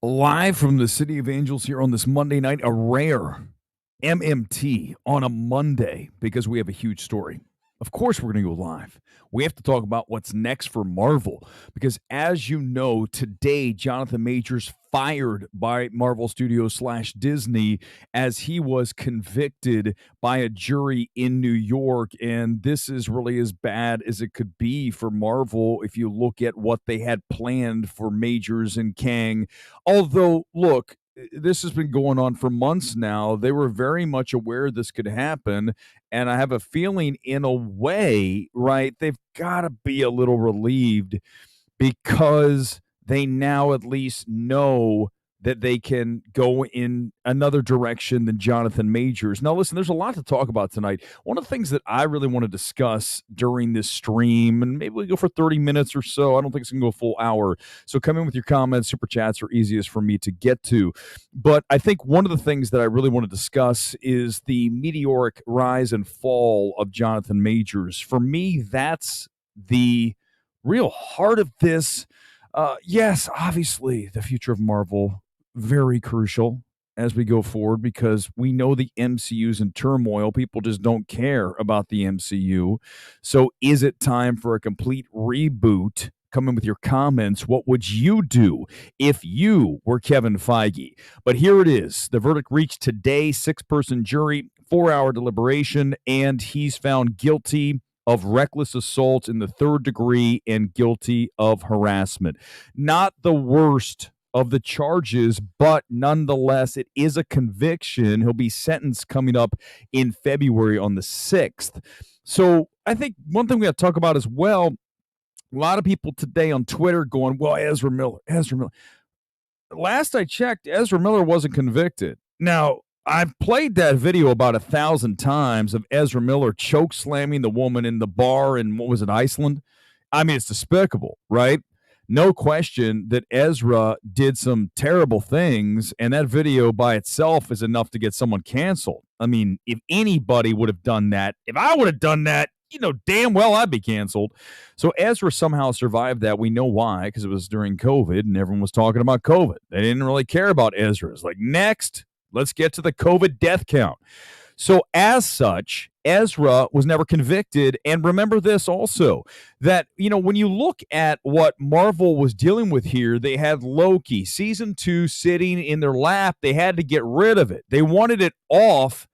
Live from the City of Angels here on this Monday night, a rare MMT on a Monday because we have a huge story. Of course, we're going to go live. We have to talk about what's next for Marvel because, as you know, today Jonathan Majors fired by Marvel Studios / Disney as he was convicted by a jury in New York. And this is really as bad as it could be for Marvel if you look at what they had planned for Majors and Kang. Although, look, this has been going on for months now. They were very much aware this could happen. And I have a feeling, in a way, right, they've got to be a little relieved because they now at least know that they can go in another direction than Jonathan Majors. Now, listen, there's a lot to talk about tonight. One of the things that I really want to discuss during this stream, and maybe we go for 30 minutes or so. I don't think it's going to go a full hour. So come in with your comments. Super chats are easiest for me to get to. But I think one of the things that I really want to discuss is the meteoric rise and fall of Jonathan Majors. For me, that's the real heart of this. Yes, obviously, the future of Marvel, very crucial as we go forward because we know the MCU's in turmoil. People just don't care about the MCU. So is it time for a complete reboot? Come in with your comments. What would you do if you were Kevin Feige? But here it is. The verdict reached today, 6-person jury, 4-hour deliberation, and he's found guilty of reckless assault in the 3rd degree and guilty of harassment. Not the worst of the charges, but nonetheless, it is a conviction. He'll be sentenced coming up in February on the 6th. So I think one thing we got to talk about as well, a lot of people today on Twitter going, well, Ezra Miller. Last I checked, Ezra Miller wasn't convicted. Now, I've played that video about 1,000 times of Ezra Miller choke slamming the woman in the bar in, what was it, Iceland? I mean, it's despicable, right? No question that Ezra did some terrible things, and that video by itself is enough to get someone canceled. I mean, if anybody would have done that, if I would have done that, you know damn well I'd be canceled. So Ezra somehow survived that. We know why, because it was during COVID, and everyone was talking about COVID. They didn't really care about Ezra. It's like, next, let's get to the COVID death count. So as such, Ezra was never convicted. And remember this also, that, you know, when you look at what Marvel was dealing with here, they had Loki, season 2, sitting in their lap. They had to get rid of it. They wanted it off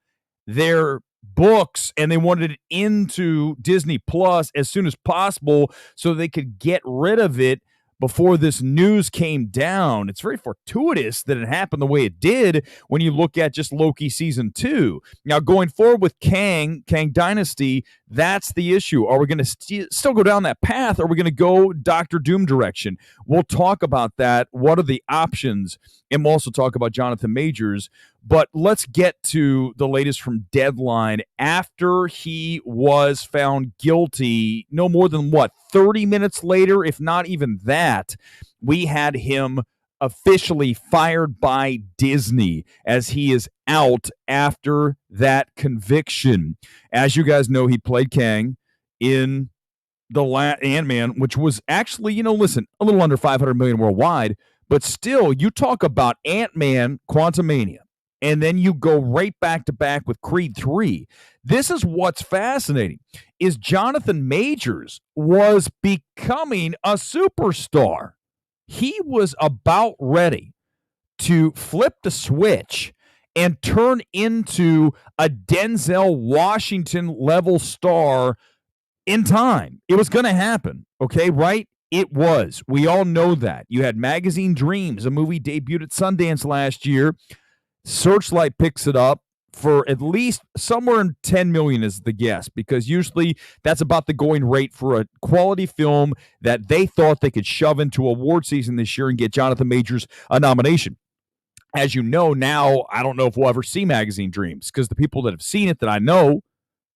their books and they wanted it into Disney Plus as soon as possible so they could get rid of it before this news came down. It's very fortuitous that it happened the way it did when you look at just Loki season 2. Now, going forward with Kang Dynasty, that's the issue. Are we going to still go down that path? Or are we going to go Doctor Doom direction? We'll talk about that. What are the options? And we'll also talk about Jonathan Majors. But let's get to the latest from Deadline. After he was found guilty, no more than 30 minutes later, if not even that, we had him officially fired by Disney as he is out after that conviction. As you guys know, he played Kang in the Ant-Man, which was actually, a little under 500 million worldwide, but still, you talk about Ant-Man, Quantumania, and then you go right back to back with Creed 3. This is what's fascinating, is Jonathan Majors was becoming a superstar. He was about ready to flip the switch and turn into a Denzel Washington level star in time. It was going to happen, okay, right? It was. We all know that. You had Magazine Dreams, a movie debuted at Sundance last year. Searchlight picks it up for at least somewhere in 10 million is the guess, because usually that's about the going rate for a quality film that they thought they could shove into award season this year and get Jonathan Majors a nomination. As you know, now I don't know if we'll ever see Magazine Dreams, because the people that have seen it that I know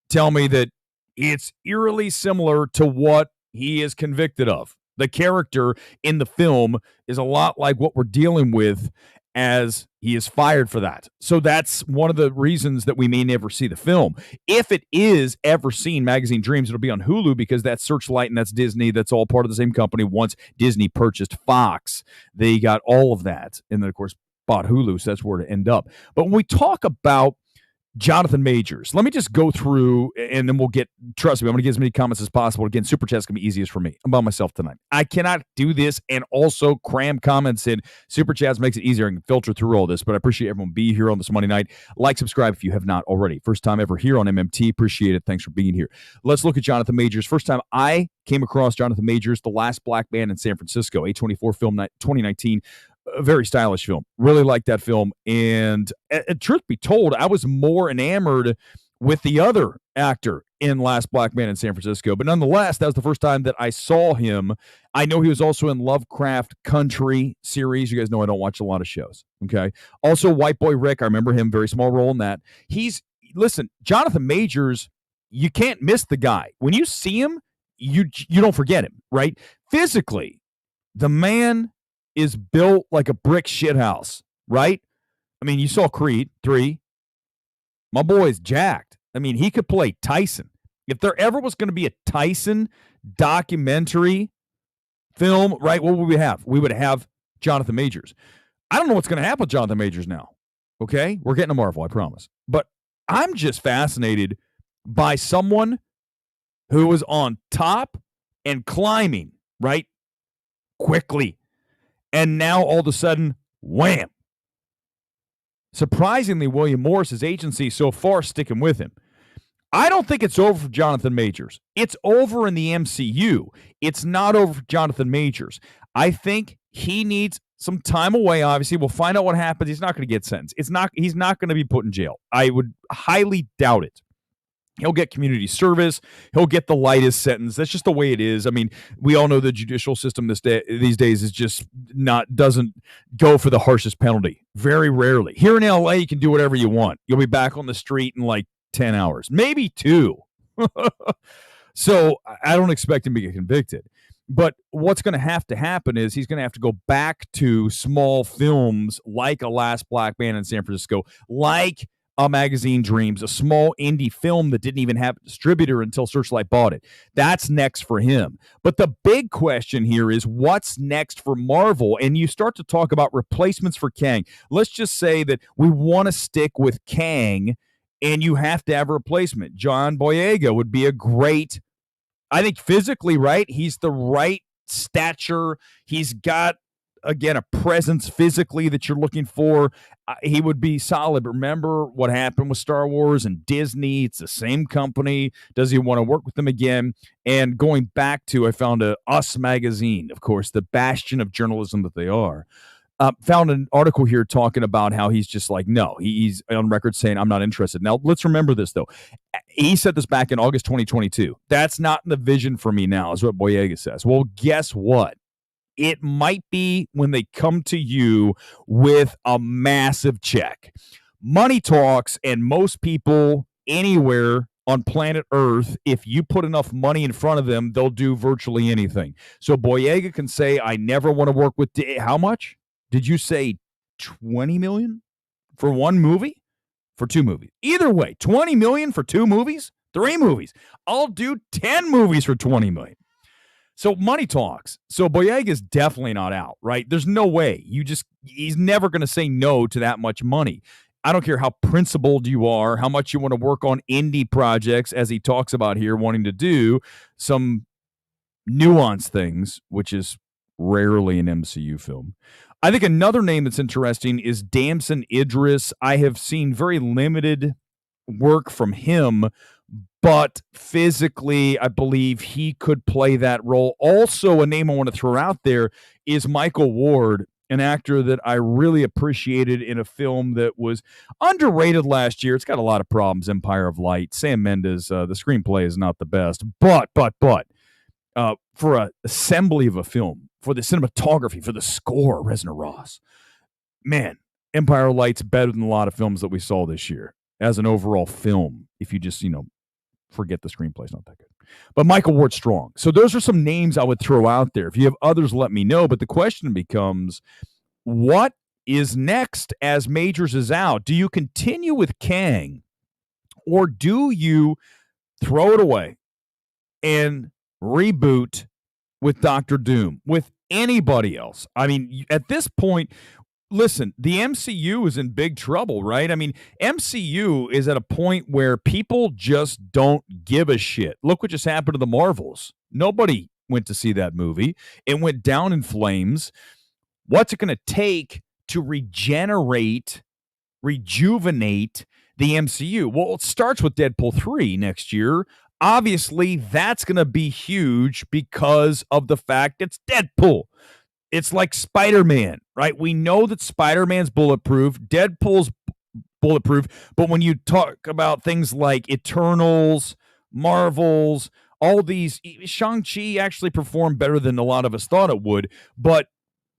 tell me that it's eerily similar to what he is convicted of. The character in the film is a lot like what we're dealing with. as he is fired for that. So that's one of the reasons that we may never see the film. If it is ever seen, Magazine Dreams, it'll be on Hulu because that's Searchlight and that's Disney. That's all part of the same company. Once Disney purchased Fox, they got all of that. And then, of course, bought Hulu, so that's where to end up. But when we talk about Jonathan Majors, let me just go through, and then we'll get, trust me, I'm going to get as many comments as possible. Again, Super Chat's going to be easiest for me. I'm by myself tonight. I cannot do this and also cram comments in. Super Chats makes it easier. I can filter through all this, but I appreciate everyone being here on this Monday night. Like, subscribe if you have not already. First time ever here on MMT. Appreciate it. Thanks for being here. Let's look at Jonathan Majors. First time I came across Jonathan Majors, The Last Black Man in San Francisco, A24 film, 2019. A very stylish film. Really liked that film. And truth be told, I was more enamored with the other actor in Last Black Man in San Francisco. But nonetheless, that was the first time that I saw him. I know he was also in Lovecraft Country series. You guys know I don't watch a lot of shows. Okay. Also, White Boy Rick. I remember him. Very small role in that. Listen, Jonathan Majors, you can't miss the guy. When you see him, you don't forget him, right? Physically, the man is built like a brick shithouse, right? I mean, you saw Creed 3. My boy's jacked. I mean, he could play Tyson. If there ever was going to be a Tyson documentary film, right, what would we have? We would have Jonathan Majors. I don't know what's going to happen with Jonathan Majors now, okay? We're getting a Marvel, I promise. But I'm just fascinated by someone who was on top and climbing, right, quickly. And now, all of a sudden, wham. Surprisingly, William Morris's agency so far sticking with him. I don't think it's over for Jonathan Majors. It's over in the MCU. It's not over for Jonathan Majors. I think he needs some time away, obviously. We'll find out what happens. He's not going to get sentenced. He's not going to be put in jail. I would highly doubt it. He'll get community service. He'll get the lightest sentence. That's just the way it is. I mean, we all know the judicial system these days is just doesn't go for the harshest penalty. Very rarely. Here in LA, you can do whatever you want. You'll be back on the street in like 10 hours, maybe 2. So I don't expect him to get convicted. But what's going to happen is he's going to have to go back to small films like A Last Black Man in San Francisco, like A Magazine Dreams, a small indie film that didn't even have a distributor until Searchlight bought it. That's next for him. But the big question here is what's next for Marvel? And you start to talk about replacements for Kang. Let's just say that we want to stick with Kang, and you have to have a replacement. John Boyega would be a great, I think physically, right? He's the right stature. He's got, again, a presence physically that you're looking for. He would be solid. Remember what happened with Star Wars and Disney? It's the same company. Does he want to work with them again? And going back to, I found a Us magazine, of course, the bastion of journalism that they are. Found an article here talking about how he's just like, no, he's on record saying, I'm not interested. Now, let's remember this, though. He said this back in August 2022. That's not in the vision for me now, is what Boyega says. Well, guess what? It might be when they come to you with a massive check. Money talks, and most people anywhere on planet Earth, if you put enough money in front of them, they'll do virtually anything. So Boyega can say, I never want to work with, how much? Did you say 20 million for one movie? For 2 movies? Either way, 20 million for 2 movies? 3 movies. I'll do 10 movies for 20 million. So money talks. So Boyega's definitely not out, right? There's no way. He's never going to say no to that much money. I don't care how principled you are, how much you want to work on indie projects, as he talks about here, wanting to do some nuanced things, which is rarely an MCU film. I think another name that's interesting is Damson Idris. I have seen very limited work from him, but physically, I believe he could play that role. Also, a name I want to throw out there is Michael Ward, an actor that I really appreciated in a film that was underrated last year. It's got a lot of problems, Empire of Light. Sam Mendes, the screenplay is not the best, but for an assembly of a film, for the cinematography, for the score, Reznor Ross, man, Empire of Light's better than a lot of films that we saw this year as an overall film. If you just, forget the screenplay's not that good. But Michael Ward's strong. So those are some names I would throw out there. If you have others, let me know. But the question becomes, what is next as Majors is out. Do you continue with Kang, or do you throw it away and reboot with Doctor Doom, with anybody else? I mean, at this point, listen, the MCU is in big trouble, right? I mean, MCU is at a point where people just don't give a shit. Look what just happened to the Marvels. Nobody went to see that movie. It went down in flames. What's it going to take to rejuvenate the MCU? Well, it starts with Deadpool 3 next year. Obviously, that's going to be huge because of the fact it's Deadpool. It's like Spider-Man, right? We know that Spider-Man's bulletproof, Deadpool's bulletproof, but when you talk about things like Eternals, Marvels, all these, Shang-Chi actually performed better than a lot of us thought it would, but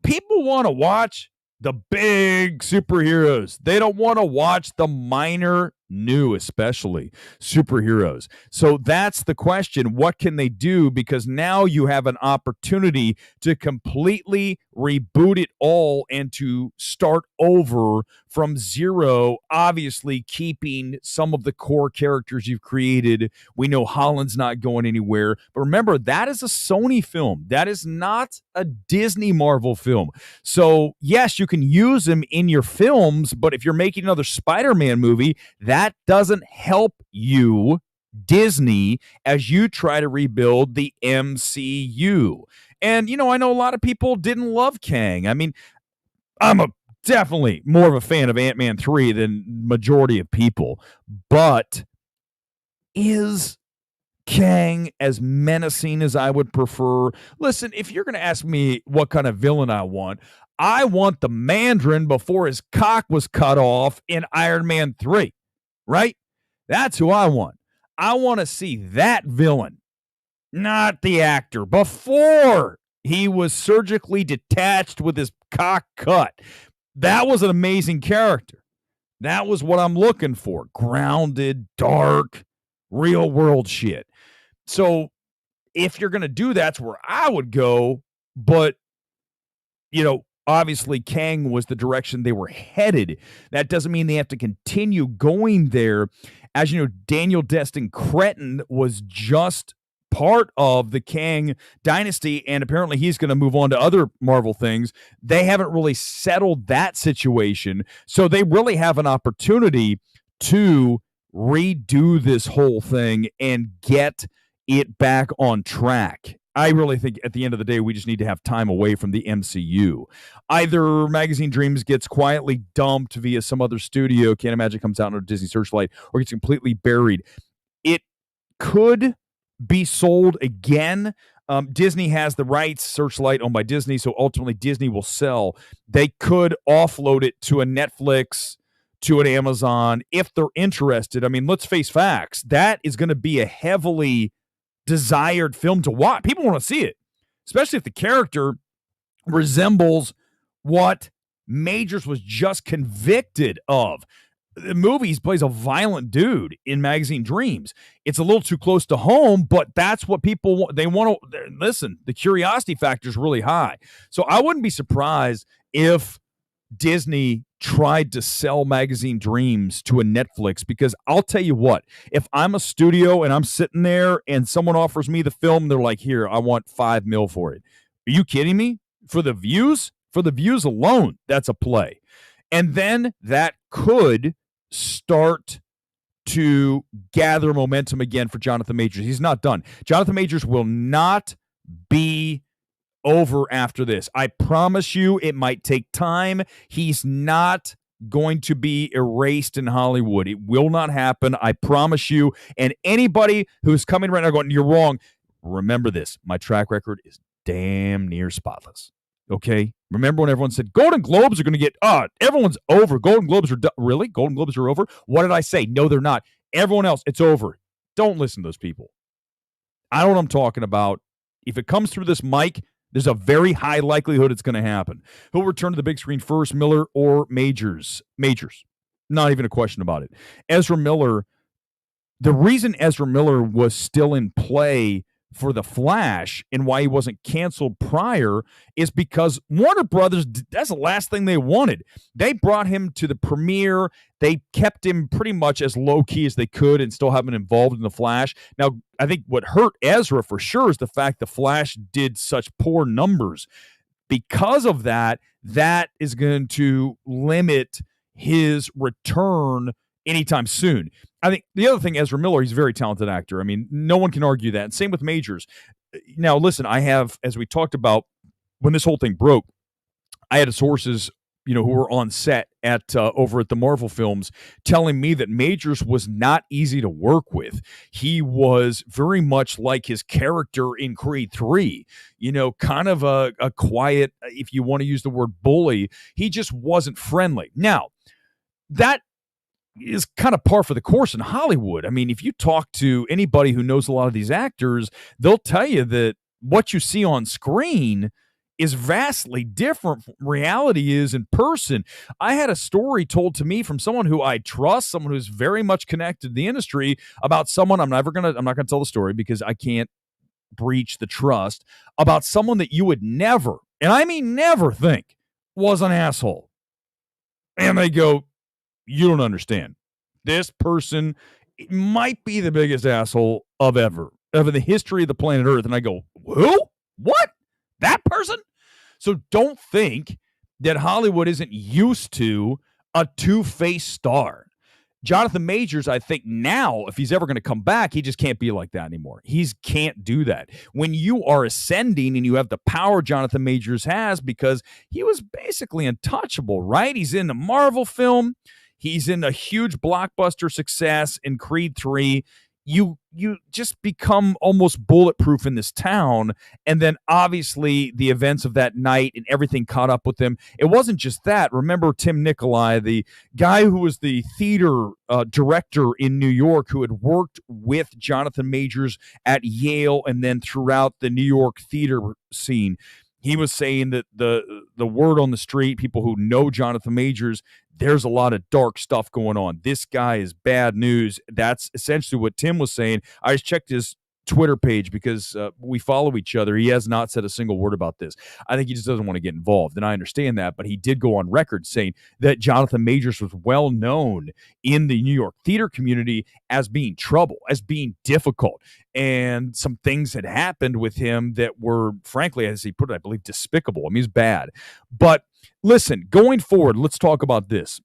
people want to watch the big superheroes. They don't want to watch the minor, new, especially superheroes. So that's the question. What can they do? Because now you have an opportunity to completely reboot it all and to start over from zero, obviously keeping some of the core characters you've created. We know Holland's not going anywhere, but remember, that is a Sony film. That is not a Disney Marvel film. So yes, you can use them in your films, but if you're making another Spider-Man movie, that doesn't help you, Disney, as you try to rebuild the MCU. And, I know a lot of people didn't love Kang. I mean, I'm definitely more of a fan of Ant-Man 3 than majority of people. But is Kang as menacing as I would prefer? Listen, if you're going to ask me what kind of villain I want the Mandarin before his cock was cut off in Iron Man 3, right? That's who I want. I want to see that villain, not the actor, before he was surgically detached with his cock cut. That was an amazing character. That was what I'm looking for. Grounded, dark, real world shit. So if you're going to do that's where I would go. But, obviously Kang was the direction they were headed. That doesn't mean they have to continue going there. As you know, Daniel Destin Cretton was just part of the Kang dynasty, and apparently he's going to move on to other Marvel things. They haven't really settled that situation, so they really have an opportunity to redo this whole thing and get it back on track. I really think at the end of the day, we just need to have time away from the MCU. Either Magazine Dreams gets quietly dumped via some other studio, Can't Imagine comes out under Disney Searchlight, or gets completely buried. It could be sold again. Disney has the rights, Searchlight owned by Disney, so ultimately Disney will sell. They could offload it to a Netflix, to an Amazon, if they're interested. I mean, let's face facts. That is going to be a heavily desired film to watch. People want to see it, especially if the character resembles what Majors was just convicted of. The movie, he plays a violent dude in Magazine Dreams. It's a little too close to home, but that's what people want. They want to listen. The curiosity factor is really high. So I wouldn't be surprised if Disney tried to sell Magazine Dreams to a Netflix, because I'll tell you what, if I'm a studio and I'm sitting there and someone offers me the film, they're like, here, I want $5 million for it. Are you kidding me? For the views? For the views alone, that's a play. And then that could start to gather momentum again for Jonathan Majors. He's not done. Jonathan Majors will not be over after this. I promise you, it might take time. He's not going to be erased in Hollywood. It will not happen. I promise you. And anybody who's coming right now going, you're wrong, remember this. My track record is damn near spotless. Okay? Remember when everyone said Golden Globes are going to get, everyone's over. Golden Globes are really? Golden Globes are over? What did I say? No, they're not. Everyone else, it's over. Don't listen to those people. I know what I'm talking about. If it comes through this mic, there's a very high likelihood it's going to happen. Who'll return to the big screen first, Miller or Majors? Majors. Not even a question about it. Ezra Miller, the reason Ezra Miller was still in play for The Flash and why he wasn't canceled prior is because Warner Brothers, that's the last thing they wanted. They brought him to the premiere. They kept him pretty much as low-key as they could and still have him involved in The Flash. Now, I think what hurt Ezra for sure is the fact The Flash did such poor numbers. Because of that, that is going to limit his return anytime soon. I think the other thing, Ezra Miller, he's a very talented actor. I mean, no one can argue that. And same with Majors. Now, listen, I have, as we talked about when this whole thing broke, I had sources, who were on set at over at the Marvel films telling me that Majors was not easy to work with. He was very much like his character in Creed 3, kind of a quiet, if you want to use the word bully. He just wasn't friendly. Now, that is kind of par for the course in Hollywood. I mean, if you talk to anybody who knows a lot of these actors, they'll tell you that what you see on screen is vastly different from reality is in person. I had a story told to me from someone who I trust, someone who's very much connected to the industry, about someone I'm not gonna tell the story because I can't breach the trust, about someone that you would never, and I mean never, think was an asshole. And they go, you don't understand. This person might be the biggest asshole of the history of the planet Earth. And I go, who? What? That person? So don't think that Hollywood isn't used to a two-faced star. Jonathan Majors, I think now, if he's ever going to come back, he just can't be like that anymore. He can't do that. When you are ascending and you have the power Jonathan Majors has, because he was basically untouchable, right? He's in a Marvel film. He's in a huge blockbuster success in Creed 3. You just become almost bulletproof in this town. And then obviously the events of that night and everything caught up with him. It wasn't just that. Remember Tim Nicolai, the guy who was the theater director in New York, who had worked with Jonathan Majors at Yale and then throughout the New York theater scene. He was saying that the word on the street, people who know Jonathan Majors, there's a lot of dark stuff going on. This guy is bad news. That's essentially what Tim was saying. I just checked his Twitter page because we follow each other. He has not said a single word about this. I think he just doesn't want to get involved, and I understand that, but he did go on record saying that Jonathan Majors was well known in the New York theater community as being trouble, as being difficult, and some things had happened with him that were, frankly, as he put it, I believe, despicable. I mean, he's bad. But listen, going forward, let's talk about this.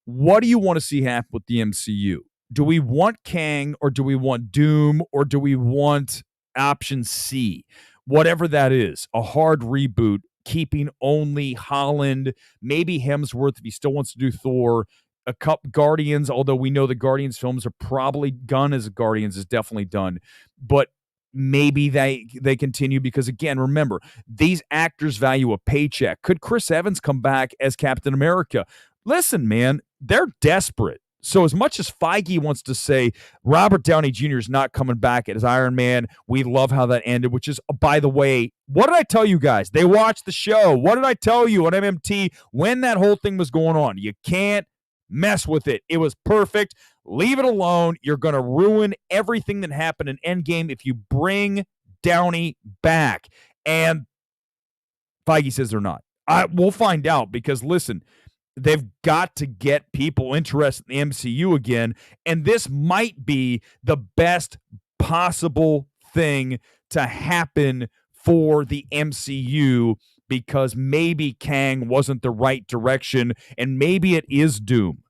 What do you want to see happen with the MCU? Do we want Kang, or do we want Doom, or do we want option C? Whatever that is, a hard reboot, keeping only Holland, maybe Hemsworth if he still wants to do Thor, a couple Guardians, although we know the Guardians films are probably done as Guardians is definitely done. But maybe they continue because, again, remember, these actors value a paycheck. Could Chris Evans come back as Captain America? Listen, man, they're desperate. So as much as Feige wants to say Robert Downey Jr. is not coming back as Iron Man, we love how that ended, which is, by the way, what did I tell you guys? They watched the show. What did I tell you on MMT when that whole thing was going on? You can't mess with it. It was perfect. Leave it alone. You're going to ruin everything that happened in Endgame if you bring Downey back. And Feige says they're not. We'll find out because, listen, they've got to get people interested in the MCU again, and this might be the best possible thing to happen for the MCU because maybe Kang wasn't the right direction, and maybe it is Doom.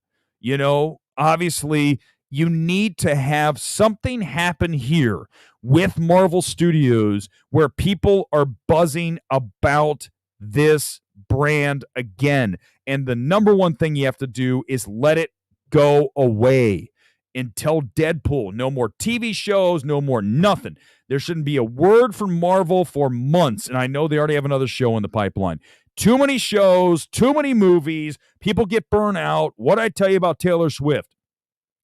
Obviously, you need to have something happen here with Marvel Studios where people are buzzing about this brand again. And the number one thing you have to do is let it go away until Deadpool. No more TV shows, no more nothing. There shouldn't be a word from Marvel for months. And I know they already have another show in the pipeline. Too many shows, too many movies. People get burnt out. What I tell you about Taylor Swift,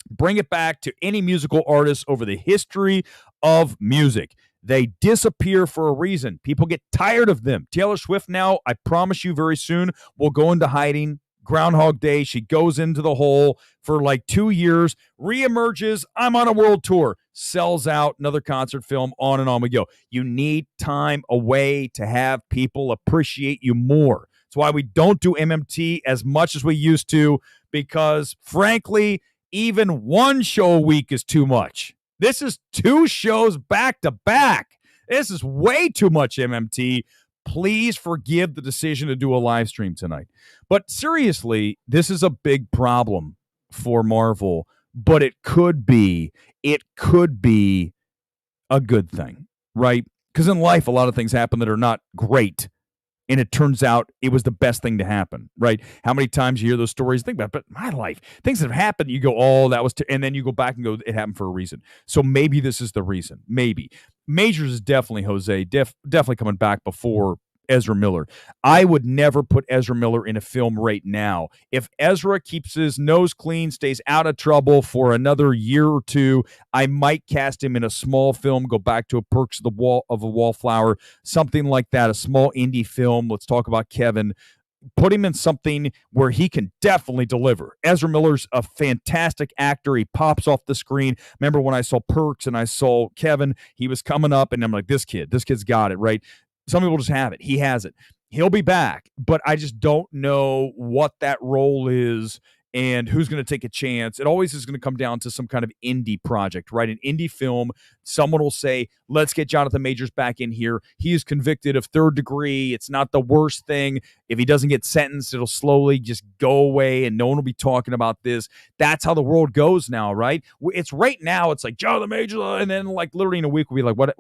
bring it back to any musical artist over the history of music. They disappear for a reason. People get tired of them. Taylor Swift now, I promise you very soon, will go into hiding. Groundhog Day. She goes into the hole for like 2 years, reemerges. I'm on a world tour, sells out, another concert film, on and on we go. You need time away to have people appreciate you more. That's why we don't do MMT as much as we used to, because frankly, even one show a week is too much. This is 2 shows back to back. This is way too much MMT. Please forgive the decision to do a live stream tonight. But seriously, this is a big problem for Marvel, but it could be a good thing, right? Because in life, a lot of things happen that are not great. And it turns out it was the best thing to happen, right? How many times you hear those stories? Think about it, but my life, things that have happened, you go, oh, that was, and then you go back and go, it happened for a reason. So maybe this is the reason. Maybe. Majors is definitely, Jose, definitely coming back before Ezra Miller. I would never put Ezra Miller in a film right now. If Ezra keeps his nose clean, stays out of trouble for another year or 2, I might cast him in a small film, go back to a Perks of a Wallflower, something like that, a small indie film. Let's talk about Kevin. Put him in something where he can definitely deliver. Ezra Miller's a fantastic actor. He pops off the screen. Remember when I saw Perks and I saw Kevin, he was coming up and I'm like, this kid's got it, right? Some people just have it. He has it. He'll be back, but I just don't know what that role is and who's going to take a chance. It always is going to come down to some kind of indie project, right? An indie film. Someone will say, let's get Jonathan Majors back in here. He is convicted of 3rd degree. It's not the worst thing. If he doesn't get sentenced, it'll slowly just go away and no one will be talking about this. That's how the world goes now, right? It's right now. It's like Jonathan Majors. And then like literally in a week, we'll be like, what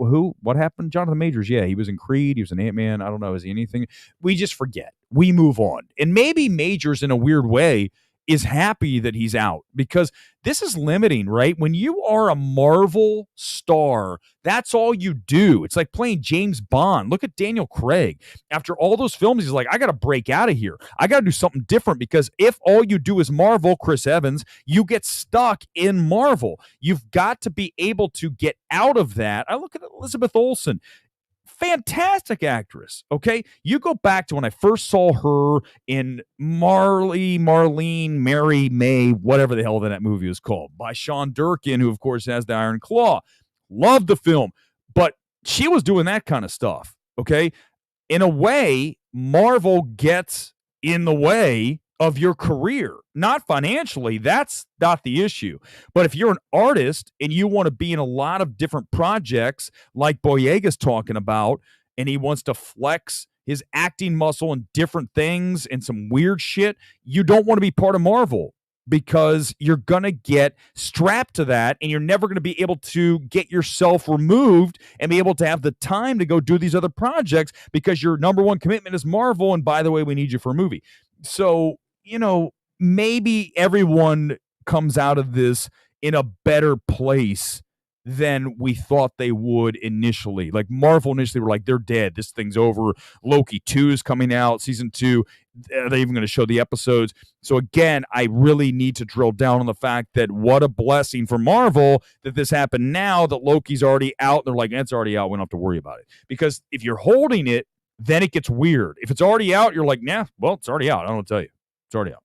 happened? Jonathan Majors. Yeah, he was in Creed. He was in Ant-Man. I don't know. Is he anything? We just forget. We move on. And maybe Majors in a weird way is happy that he's out, because this is limiting, right? When you are a Marvel star, that's all you do. It's like playing James Bond. Look at Daniel Craig. After all those films, he's like, I got to break out of here. I got to do something different, because if all you do is Marvel, Chris Evans, you get stuck in Marvel. You've got to be able to get out of that. I look at Elizabeth Olsen. Fantastic actress, okay? You go back to when I first saw her in Marlene, Mary May, whatever the hell that movie was called, by Sean Durkin, who, of course, has the Iron Claw. Loved the film, but she was doing that kind of stuff, okay? In a way, Marvel gets in the way of your career, not financially. That's not the issue. But if you're an artist and you want to be in a lot of different projects like Boyega's talking about, and he wants to flex his acting muscle in different things and some weird shit, you don't want to be part of Marvel, because you're going to get strapped to that and you're never going to be able to get yourself removed and be able to have the time to go do these other projects, because your number one commitment is Marvel. And by the way, we need you for a movie. So, maybe everyone comes out of this in a better place than we thought they would initially. Like Marvel initially were like, they're dead. This thing's over. Loki 2 is coming out. Season 2, they're even going to show the episodes. So again, I really need to drill down on the fact that what a blessing for Marvel that this happened now, that Loki's already out. They're like, it's already out. We don't have to worry about it. Because if you're holding it, then it gets weird. If it's already out, you're like, nah, well, it's already out. I don't know what to tell you. It's already out.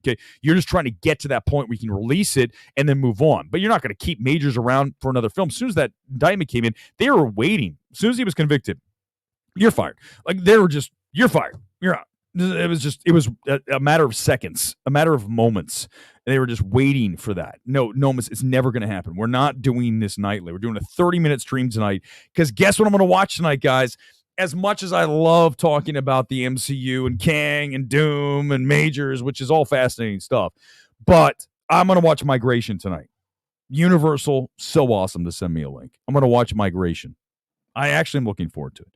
Okay, you're just trying to get to that point where you can release it and then move on. But you're not going to keep Majors around for another film. As soon as that indictment came in, they were waiting. As soon as he was convicted, you're fired. Like they were just, you're fired. You're out. It was a matter of seconds, a matter of moments. And they were just waiting for that. No, it's never going to happen. We're not doing this nightly. We're doing a 30-minute stream tonight, because guess what I'm going to watch tonight, guys? As much as I love talking about the MCU and Kang and Doom and Majors, which is all fascinating stuff, but I'm going to watch Migration tonight. Universal, so awesome to send me a link. I'm going to watch Migration. I actually am looking forward to it.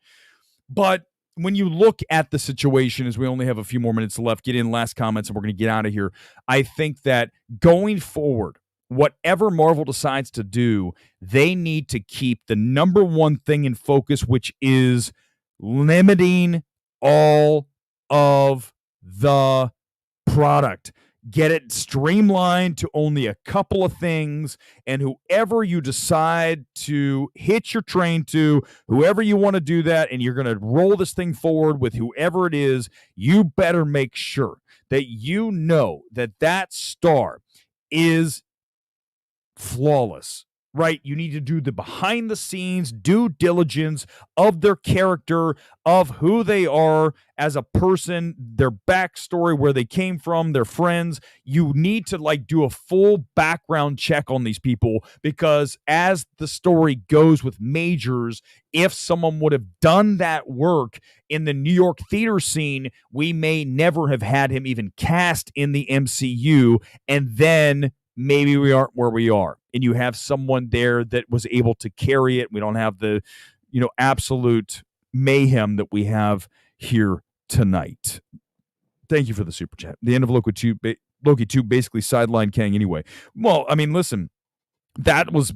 But when you look at the situation, as we only have a few more minutes left, get in last comments and we're going to get out of here. I think that going forward, whatever Marvel decides to do, they need to keep the number one thing in focus, which is limiting all of the product. Get it streamlined to only a couple of things, and whoever you decide to hitch your train to, whoever you want to do that, and you're going to roll this thing forward with whoever it is, you better make sure that you know that star is flawless, right? You need to do the behind the scenes due diligence of their character, of who they are as a person, their backstory, where they came from, their friends. You need to do a full background check on these people, because as the story goes with Majors, if someone would have done that work in the New York theater scene, we may never have had him even cast in the MCU, and then maybe we aren't where we are. And you have someone there that was able to carry it. We don't have the, absolute mayhem that we have here tonight. Thank you for the super chat. The end of Loki 2 basically sidelined Kang anyway. Well, I mean, listen, that was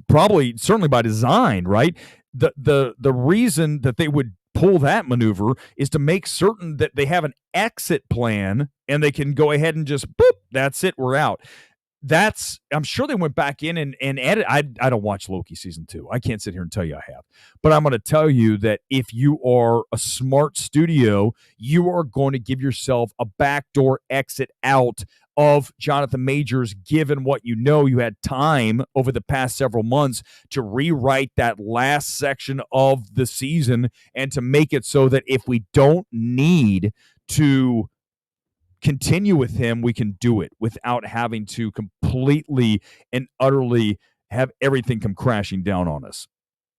certainly by design, right? The reason that they would pull that maneuver is to make certain that they have an exit plan and they can go ahead and just, boop, that's it, we're out. I'm sure they went back in and edit. I don't watch Loki season 2. I can't sit here and tell you I have. But I'm going to tell you that if you are a smart studio, you are going to give yourself a backdoor exit out of Jonathan Majors, given what you had time over the past several months to rewrite that last section of the season and to make it so that if we don't need to continue with him, we can do it without having to completely and utterly have everything come crashing down on us.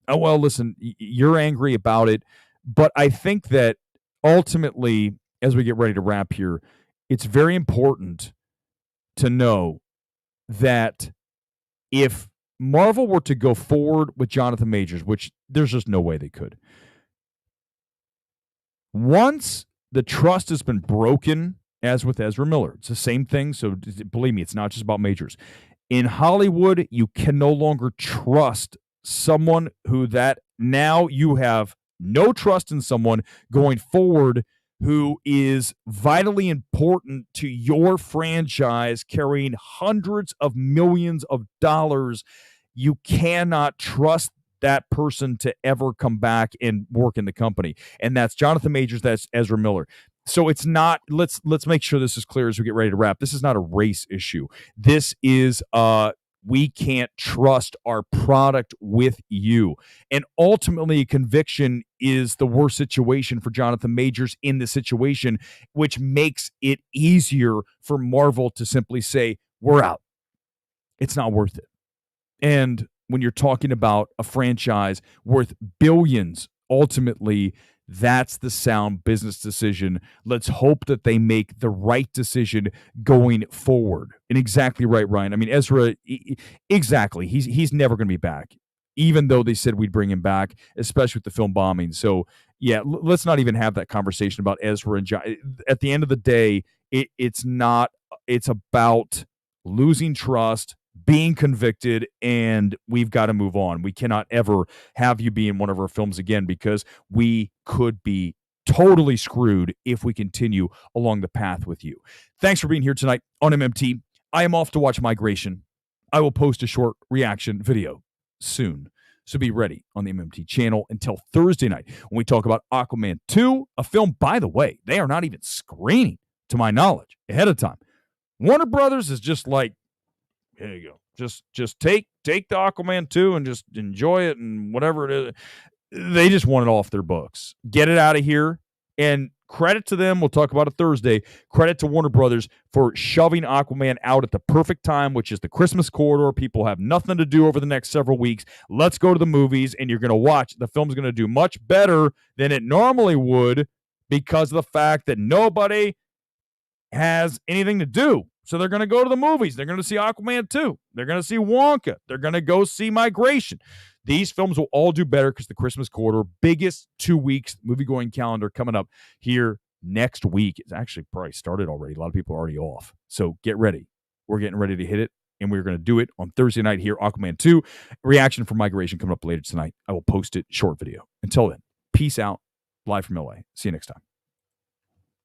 Oh, well, listen, you're angry about it, but I think that ultimately, as we get ready to wrap here, it's very important to know that if Marvel were to go forward with Jonathan Majors, which there's just no way they could, once the trust has been broken, as with Ezra Miller, it's the same thing. So believe me, it's not just about Majors. In Hollywood, you can no longer trust someone now you have no trust in someone going forward who is vitally important to your franchise, carrying hundreds of millions of dollars. You cannot trust that person to ever come back and work in the company. And that's Jonathan Majors, that's Ezra Miller. So it's not, let's make sure this is clear as we get ready to wrap. This is not a race issue. This is we can't trust our product with you. And ultimately, conviction is the worst situation for Jonathan Majors in this situation, which makes it easier for Marvel to simply say, we're out. It's not worth it. And when you're talking about a franchise worth billions, ultimately, that's the sound business decision. Let's hope that they make the right decision going forward. And exactly right, Ryan. I mean, Ezra, exactly. He's never going to be back, even though they said we'd bring him back, especially with the film bombing. So, yeah, let's not even have that conversation about Ezra and John. At the end of the day, it's about losing trust, being convicted, and we've got to move on. We cannot ever have you be in one of our films again, because we could be totally screwed if we continue along the path with you. Thanks for being here tonight on MMT. I am off to watch Migration. I will post a short reaction video soon, so be ready on the MMT channel until Thursday night when we talk about Aquaman 2, a film, by the way, they are not even screening, to my knowledge, ahead of time. Warner Brothers is just like, here you go. Just take the Aquaman 2 and just enjoy it, and whatever it is. They just want it off their books. Get it out of here. And credit to them. We'll talk about it Thursday. Credit to Warner Brothers for shoving Aquaman out at the perfect time, which is the Christmas corridor. People have nothing to do over the next several weeks. Let's go to the movies, and you're going to watch. The film's going to do much better than it normally would because of the fact that nobody has anything to do. So they're going to go to the movies. They're going to see Aquaman 2. They're going to see Wonka. They're going to go see Migration. These films will all do better because the Christmas quarter, biggest 2 weeks movie-going calendar coming up here next week. It's actually probably started already. A lot of people are already off. So get ready. We're getting ready to hit it, and we're going to do it on Thursday night here, Aquaman 2. Reaction for Migration coming up later tonight. I will post it, short video. Until then, peace out. Live from LA. See you next time.